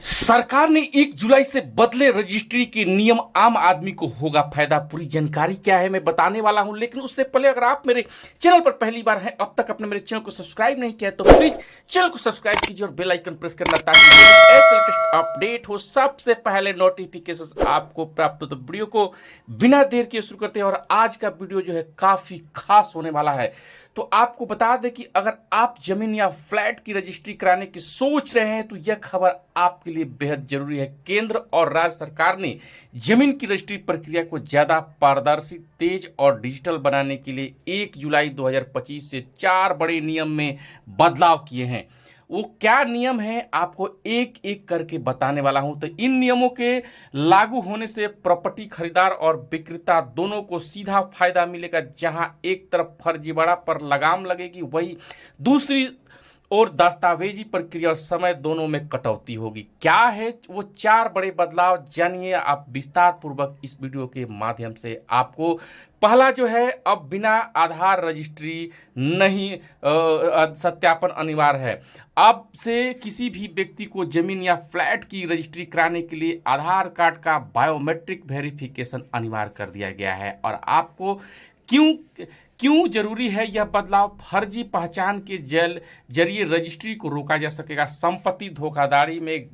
सरकार ने 1 जुलाई से बदले रजिस्ट्री के नियम। आम आदमी को होगा फायदा। पूरी जानकारी क्या है मैं बताने वाला हूं, लेकिन उससे पहले अगर आप मेरे चैनल पर पहली बार हैं, अब तक अपने मेरे चैनल को सब्सक्राइब नहीं किया तो प्लीज चैनल को सब्सक्राइब कीजिए और बेल आइकन प्रेस करना ताकि ऐसे लेटेस्ट अपडेट हो सबसे पहले नोटिफिकेशन आपको प्राप्त हो। तो वीडियो को बिना देर के शुरू करते हैं और आज का वीडियो जो है काफी खास होने वाला है। तो आपको बता दें कि अगर आप जमीन या फ्लैट की रजिस्ट्री कराने की सोच रहे हैं तो यह खबर आपके लिए बेहद जरूरी है। केंद्र और राज्य सरकार ने जमीन की रजिस्ट्री प्रक्रिया को ज्यादा पारदर्शी, तेज और डिजिटल बनाने के लिए 1 जुलाई 2025 से 4 बड़े नियम में बदलाव किए हैं। वो क्या नियम है आपको एक एक करके बताने वाला हूं। तो इन नियमों के लागू होने से प्रॉपर्टी खरीदार और विक्रेता दोनों को सीधा फायदा मिलेगा। जहां एक तरफ फर्जीवाड़ा पर लगाम लगेगी, वही दूसरी और दस्तावेजी प्रक्रिया और समय दोनों में कटौती होगी। क्या है वो 4 बड़े बदलाव, जानिए आप विस्तार पूर्वक इस वीडियो के माध्यम से। आपको पहला जो है, अब बिना आधार रजिस्ट्री नहीं सत्यापन अनिवार्य है। अब से किसी भी व्यक्ति को जमीन या फ्लैट की रजिस्ट्री कराने के लिए आधार कार्ड का बायोमेट्रिक वेरिफिकेशन अनिवार्य कर दिया गया है। और आपको क्यों क्यों जरूरी है यह बदलाव? फर्जी पहचान के जरिए रजिस्ट्री को रोका जा सकेगा। संपत्ति धोखाधड़ी में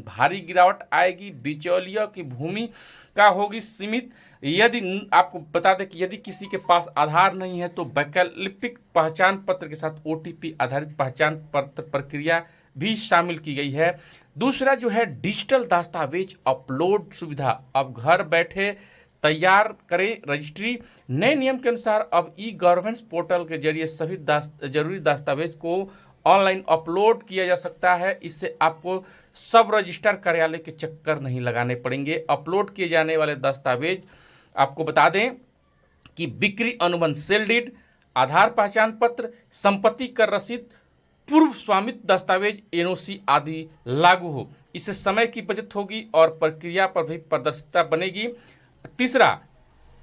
भारी गिरावट आएगी। बिचौलियों की भूमिका होगी सीमित। यदि आपको बता दें कि यदि किसी के पास आधार नहीं है तो वैकल्पिक पहचान पत्र के साथ ओटीपी आधारित पहचान पत्र प्रक्रिया भी शामिल की गई है। दूसरा जो है, डिजिटल दस्तावेज अपलोड सुविधा। अब घर बैठे तैयार करें रजिस्ट्री। नए नियम के अनुसार अब ई गवर्नेंस पोर्टल के जरिए सभी जरूरी दस्तावेज को ऑनलाइन अपलोड किया जा सकता है। इससे आपको सब रजिस्टर कार्यालय के चक्कर नहीं लगाने पड़ेंगे। अपलोड किए जाने वाले दस्तावेज आपको बता दें कि बिक्री अनुबंध, सेल डीड, आधार पहचान पत्र, संपत्ति कर रसीद, पूर्व स्वामित्व दस्तावेज, एनओसी आदि लागू हो। इससे समय की बचत होगी और प्रक्रिया पर भी पारदर्शिता बनेगी। तीसरा,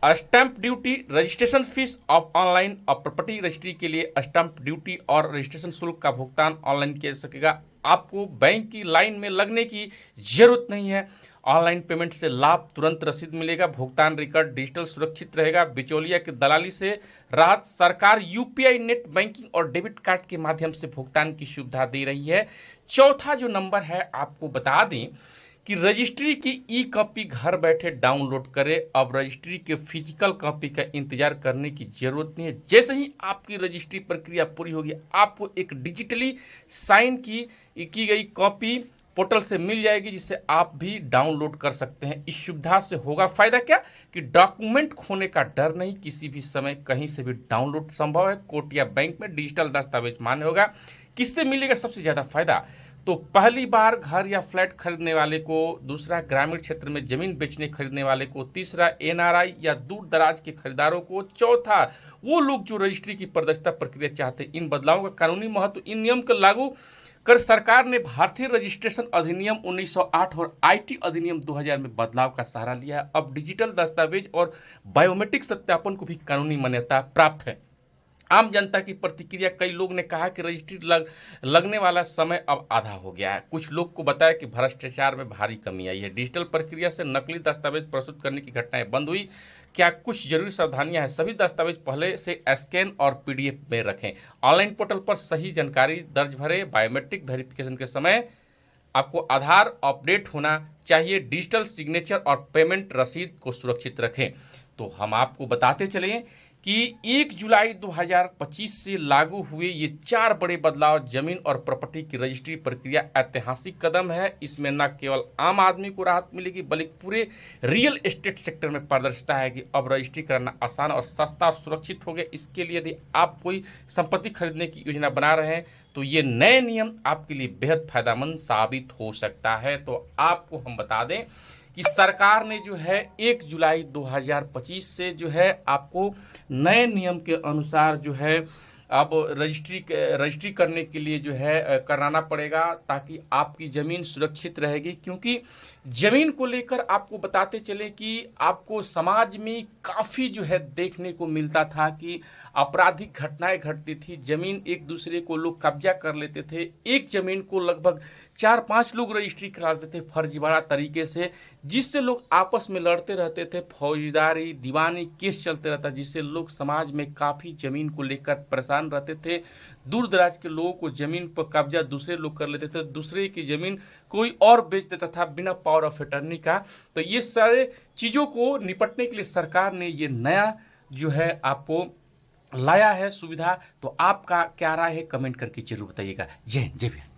stamp duty, registration fees of online और प्रॉपर्टी रजिस्ट्री के लिए स्टैंप ड्यूटी और रजिस्ट्रेशन शुल्क का भुगतान ऑनलाइन किया जा सकेगा। आपको बैंक की लाइन में लगने की जरूरत नहीं है। ऑनलाइन पेमेंट से लाभ, तुरंत रसीद मिलेगा। भुगतान रिकॉर्ड डिजिटल सुरक्षित रहेगा। बिचौलिया की दलाली से राहत। सरकार यूपीआई, नेट बैंकिंग और डेबिट कार्ड के माध्यम से भुगतान की सुविधा दे रही है। चौथा जो नंबर है, आपको बता दें कि रजिस्ट्री की ई कॉपी घर बैठे डाउनलोड करें। अब रजिस्ट्री के फिजिकल कॉपी का इंतजार करने की जरूरत नहीं है। जैसे ही आपकी रजिस्ट्री प्रक्रिया पूरी होगी, आपको एक डिजिटली साइन की गई कॉपी पोर्टल से मिल जाएगी, जिसे आप भी डाउनलोड कर सकते हैं। इस सुविधा से होगा फायदा क्या कि डॉक्यूमेंट खोने का डर नहीं, किसी भी समय कहीं से भी डाउनलोड संभव है। कोर्ट या बैंक में डिजिटल दस्तावेज मान्य होगा। किससे मिलेगा सबसे ज्यादा फायदा? तो पहली बार घर या फ्लैट खरीदने वाले को, दूसरा ग्रामीण क्षेत्र में जमीन बेचने खरीदने वाले को, तीसरा एनआरआई या दूर दराज के खरीदारों को, चौथा वो लोग जो रजिस्ट्री की पारदर्शिता प्रक्रिया चाहते हैं। इन बदलावों का कानूनी महत्व, इन नियम को लागू कर सरकार ने भारतीय रजिस्ट्रेशन अधिनियम 1908 और आईटी अधिनियम 2000 में बदलाव का सहारा लिया है। अब डिजिटल दस्तावेज और बायोमेट्रिक सत्यापन को भी कानूनी मान्यता प्राप्त है। आम जनता की प्रतिक्रिया, कई लोग ने कहा कि रजिस्ट्री लगने वाला समय अब आधा हो गया है। कुछ लोग को बताया कि भ्रष्टाचार में भारी कमी आई है। डिजिटल प्रक्रिया से नकली दस्तावेज प्रस्तुत करने की घटनाएं बंद हुई। क्या कुछ जरूरी सावधानियां हैं? सभी दस्तावेज पहले से स्कैन और पीडीएफ में रखें। ऑनलाइन पोर्टल पर सही जानकारी दर्ज भरें। बायोमेट्रिक वेरिफिकेशन के समय आपको आधार अपडेट होना चाहिए। डिजिटल सिग्नेचर और पेमेंट रसीद को सुरक्षित रखें। तो हम आपको बताते चलें कि 1 जुलाई 2025 से लागू हुए ये 4 बड़े बदलाव जमीन और प्रॉपर्टी की रजिस्ट्री प्रक्रिया ऐतिहासिक कदम है। इसमें न केवल आम आदमी को राहत मिलेगी बल्कि पूरे रियल एस्टेट सेक्टर में पारदर्शिता है कि अब रजिस्ट्री करना आसान और सस्ता और सुरक्षित हो गया। इसके लिए यदि आप कोई संपत्ति खरीदने की योजना बना रहे हैं तो ये नए नियम आपके लिए बेहद फायदेमंद साबित हो सकता है। तो आपको हम बता दें कि सरकार ने जो है 1 जुलाई 2025 से जो है आपको नए नियम के अनुसार जो है अब रजिस्ट्री करने के लिए जो है कराना पड़ेगा, ताकि आपकी ज़मीन सुरक्षित रहेगी। क्योंकि ज़मीन को लेकर आपको बताते चले कि आपको समाज में काफ़ी जो है देखने को मिलता था कि आपराधिक घटनाएं घटती थी। ज़मीन एक दूसरे को लोग कब्जा कर लेते थे। एक ज़मीन को लगभग 4-5 लोग रजिस्ट्री करा देते थे फर्जीवाड़ा तरीके से, जिससे लोग आपस में लड़ते रहते थे, फौजदारी दीवानी केस चलते रहता, जिससे लोग समाज में काफ़ी ज़मीन को लेकर परेशान रहते थे। दूर दराज के लोगों को ज़मीन पर कब्जा दूसरे लोग कर लेते थे, दूसरे की ज़मीन कोई और बेच देता था बिना पावर ऑफ अटर्नी का। तो ये सारे चीज़ों को निपटने के लिए सरकार ने ये नया जो है आपको लाया है सुविधा। तो आपका क्या राय है, कमेंट करके जरूर बताइएगा। जय हिंद, जय भीम।